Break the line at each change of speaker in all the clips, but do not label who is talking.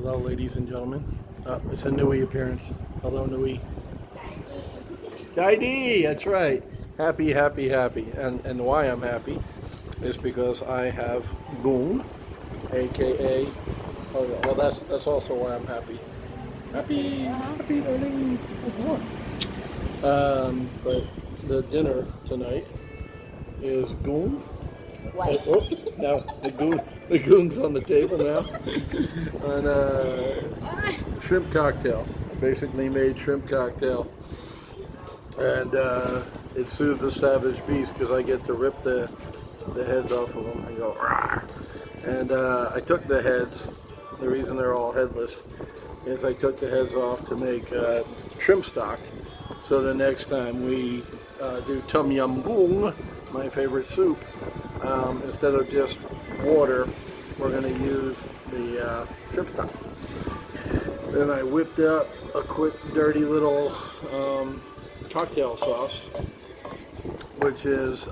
Hello, ladies and gentlemen. It's a Nui appearance. Hello, Nui. Daddy, that's right. Happy, happy, happy. And why I'm happy is because I have Goon, aka. Oh yeah. Well, that's also why I'm happy. Happy learning. But the dinner tonight is Goon.
White.
Oh, now the goon's on the table now. And shrimp cocktail. I basically made shrimp cocktail, and it soothes the savage beast because I get to rip the heads off of them and go rah. And I took the heads. The reason they're all headless is I took the heads off to make shrimp stock. So the next time we do tom yum goong, my favorite soup, instead of just water, we're going to use the shrimp stock. Then I whipped up a quick, dirty little cocktail sauce, which is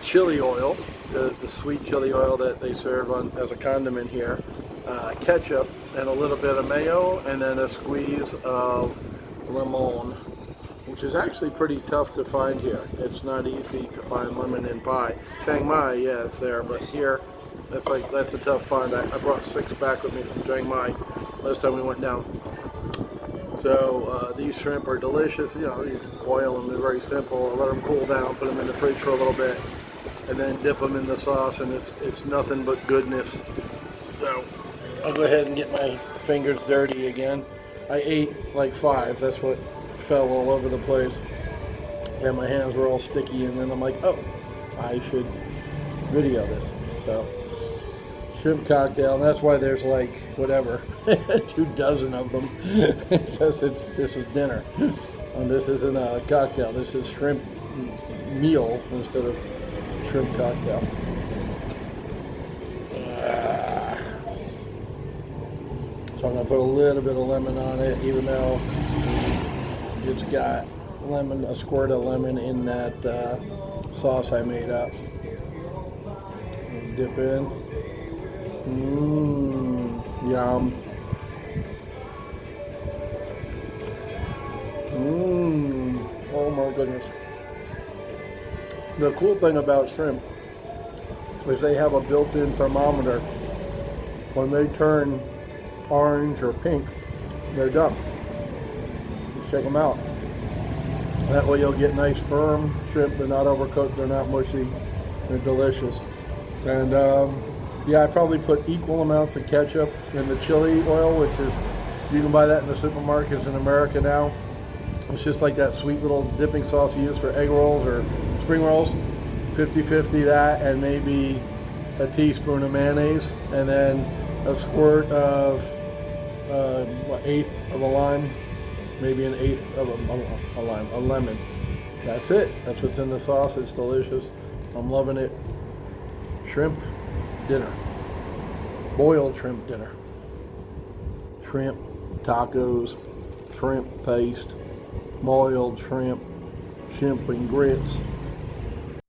chili oil, the sweet chili oil that they serve as a condiment here, ketchup, and a little bit of mayo, and then a squeeze of lemon, which is actually pretty tough to find here. It's not easy to find lemon in pie. Chiang Mai, yeah, it's there, but here, that's a tough find. I brought 6 back with me from Chiang Mai last time we went down. So these shrimp are delicious. You know, you boil them, they're very simple. Let them cool down, put them in the fridge for a little bit, and then dip them in the sauce, and it's nothing but goodness. So I'll go ahead and get my fingers dirty again. I ate like 5, that's what fell all over the place, and my hands were all sticky, and then I'm like, oh, I should video this. So shrimp cocktail, and that's why there's like whatever 24 of them because this is dinner, and this isn't a cocktail, this is shrimp meal instead of shrimp cocktail. So I'm going to put a little bit of lemon on it, even though it's got a squirt of lemon in that sauce I made up. And dip in. Yum. Oh my goodness. The cool thing about shrimp is they have a built-in thermometer. When they turn orange or pink, they're done. Just check them out. That way you'll get nice firm shrimp. They're not overcooked, they're not mushy, they're delicious. And yeah, I probably put equal amounts of ketchup in the chili oil, which is, you can buy that in the supermarkets in America now. It's just like that sweet little dipping sauce you use for egg rolls or spring rolls. 50-50 that, and maybe a teaspoon of mayonnaise, and then a squirt of 1/8 of a lime, maybe 1/8 of a lemon. That's it. That's what's in the sauce. It's delicious. I'm loving it. Shrimp dinner. Boiled shrimp dinner. Shrimp tacos, shrimp paste, boiled shrimp and grits.